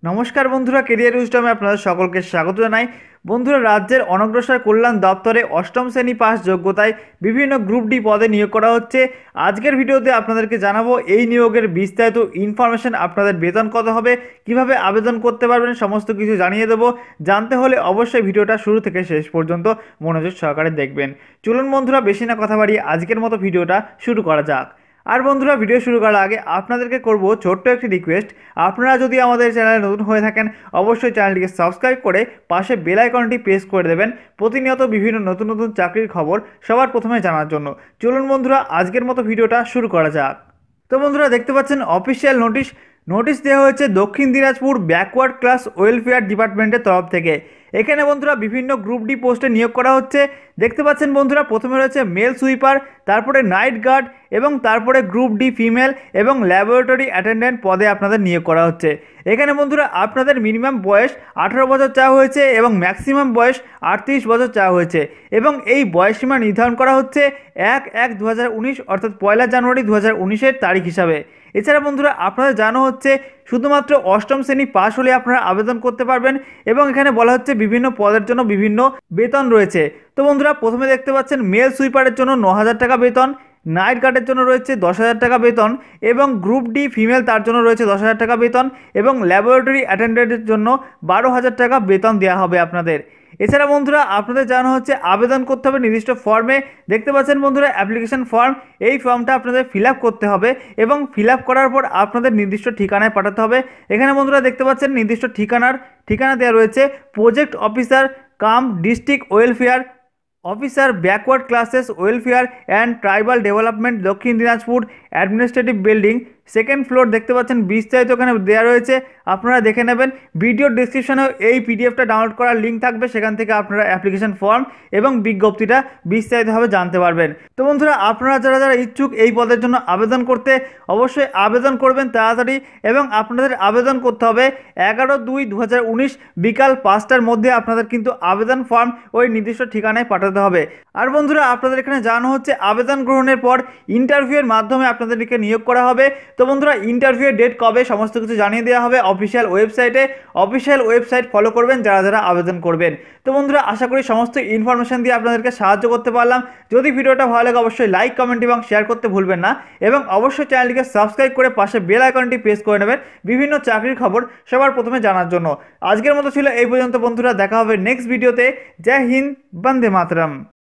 নমস্কার বন্ধুরা, কেরিয়ার উইজডমে আপনাদের সকলকে স্বাগত জানাই। বন্ধুরা, রাজ্যের অনগ্রসর কল্যাণ দপ্তরে অষ্টম শ্রেণী পাস যোগ্যতায় বিভিন্ন গ্রুপ ডি পদে নিয়োগ করা হচ্ছে। আজকের ভিডিওতে আপনাদেরকে জানাবো এই নিয়োগের বিস্তারিত ইনফরমেশন, আপনাদের বেতন কত হবে, কিভাবে আবেদন করতে পারবেন, সমস্ত কিছু জানিয়ে দেবো। জানতে হলে অবশ্যই ভিডিওটা শুরু থেকে শেষ পর্যন্ত মনোযোগ সহকারে দেখবেন। চলুন বন্ধুরা, বেশি না কথা বাড়িয়ে আজকের মতো ভিডিওটা শুরু করা যাক। আর বন্ধুরা, ভিডিও শুরু করার আগে আপনাদেরকে করব ছোট্ট একটি রিকোয়েস্ট। আপনারা যদি আমাদের চ্যানেলে নতুন হয়ে থাকেন, অবশ্যই চ্যানেলটিকে সাবস্ক্রাইব করে পাশে বেল আইকনটি প্রেস করে দেবেন প্রতিনিয়ত বিভিন্ন নতুন নতুন চাকরির খবর সবার প্রথমে জানার জন্য। চলুন বন্ধুরা, আজকের মতো ভিডিওটা শুরু করা যাক। তো বন্ধুরা, দেখতে পাচ্ছেন অফিসিয়াল নোটিশ দেওয়া হয়েছে দক্ষিণ দিনাজপুর ব্যাকওয়ার্ড ক্লাস ওয়েলফেয়ার ডিপার্টমেন্টের তরফ থেকে। এখানে বন্ধুরা বিভিন্ন গ্রুপ ডি পোস্টে নিয়োগ করা হচ্ছে। দেখতে পাচ্ছেন বন্ধুরা, প্রথমে রয়েছে মেল সুইপার, তারপরে নাইট গার্ড এবং তারপরে গ্রুপ ডি ফিমেল এবং ল্যাবরেটরি অ্যাটেন্ডেন্ট পদে আপনাদের নিয়োগ করা হচ্ছে। এখানে বন্ধুরা আপনাদের মিনিমাম বয়স 18 বছর চাওয়া হয়েছে এবং ম্যাক্সিমাম বয়স 38 বছর চাওয়া হয়েছে এবং এই বয়সসীমা নির্ধারণ করা হচ্ছে 1/1/2019 অর্থাৎ 1 জানুয়ারি 2019-এর তারিখ হিসাবে। এছাড়া বন্ধুরা আপনাদের জানানো হচ্ছে শুধুমাত্র অষ্টম শ্রেণী পাশ হলে আপনারা আবেদন করতে পারবেন এবং এখানে বলা হচ্ছে বিভিন্ন পদের জন্য বিভিন্ন বেতন রয়েছে। তো বন্ধুরা, প্রথমে দেখতে পাচ্ছেন মেল সুইপারের জন্য 9,000 টাকা বেতন, নাইট গার্ডের জন্য রয়েছে 10,000 টাকা বেতন এবং গ্রুপ ডি ফিমেল তার জন্য রয়েছে 10,000 টাকা বেতন এবং ল্যাবরেটরি অ্যাটেন্ডেন্টের জন্য 12,000 টাকা বেতন দেওয়া হবে আপনাদের। এছাড়া বন্ধুরা আপনাদের জানানো হচ্ছে আবেদন করতে হবে নির্দিষ্ট ফর্মে। দেখতে পাচ্ছেন বন্ধুরা অ্যাপ্লিকেশন ফর্ম, এই ফর্মটা আপনাদের ফিল আপ করতে হবে এবং ফিল আপ করার পর আপনাদের নির্দিষ্ট ঠিকানায় পাঠাতে হবে। এখানে বন্ধুরা দেখতে পাচ্ছেন নির্দিষ্ট ঠিকানা দেওয়া রয়েছে project officer cum district welfare officer backward classes welfare and tribal development Dakshin Dinajpur administrative building second floor. দেখতে পাচ্ছেন বিস্তারিত এখানে দেওয়া রয়েছে, আপনারা দেখে নেবেন। ভিডিও ডিসক্রিপশনেও এই পিডিএফটা ডাউনলোড করার লিঙ্ক থাকবে, সেখান থেকে আপনারা অ্যাপ্লিকেশন ফর্ম এবং বিজ্ঞপ্তিটা বিস্তারিতভাবে জানতে পারবেন। তো বন্ধুরা, আপনারা যারা যারা ইচ্ছুক এই পদের জন্য আবেদন করতে, অবশ্যই আবেদন করবেন তাড়াতাড়ি এবং আপনাদের আবেদন করতে হবে 11/2/2019 বিকাল 5টার মধ্যে। আপনাদের কিন্তু আবেদন ফর্ম ওই নির্দিষ্ট ঠিকানায় পাঠাতে হবে। আর বন্ধুরা আপনাদের এখানে জানানো হচ্ছে আবেদন গ্রহণের পর ইন্টারভিউয়ের মাধ্যমে আপনাদেরকে নিয়োগ করা হবে। তো বন্ধুরা, ইন্টারভিউয়ের ডেট কবে সমস্ত কিছু জানিয়ে দেওয়া হবে অফিসিয়াল ওয়েবসাইট ফলো করবেন যারা যারা আবেদন করবেন। তো বন্ধুরা, আশা করি সমস্ত ইনফরমেশন দিয়ে আপনাদেরকে সাহায্য করতে পারলাম। যদি ভিডিওটা ভালো লাগে অবশ্যই লাইক, কমেন্ট এবং শেয়ার করতে ভুলবেন না এবং অবশ্যই চ্যানেলটিকে সাবস্ক্রাইব করে পাশে বেল আইকনটি প্রেস করে নেবেন বিভিন্ন চাকরির খবর সবার প্রথমে জানার জন্য। আজকের মতো ছিল এই পর্যন্ত বন্ধুরা, দেখা হবে নেক্সট ভিডিওতে। জয় হিন্দ, বন্দে মাতরম।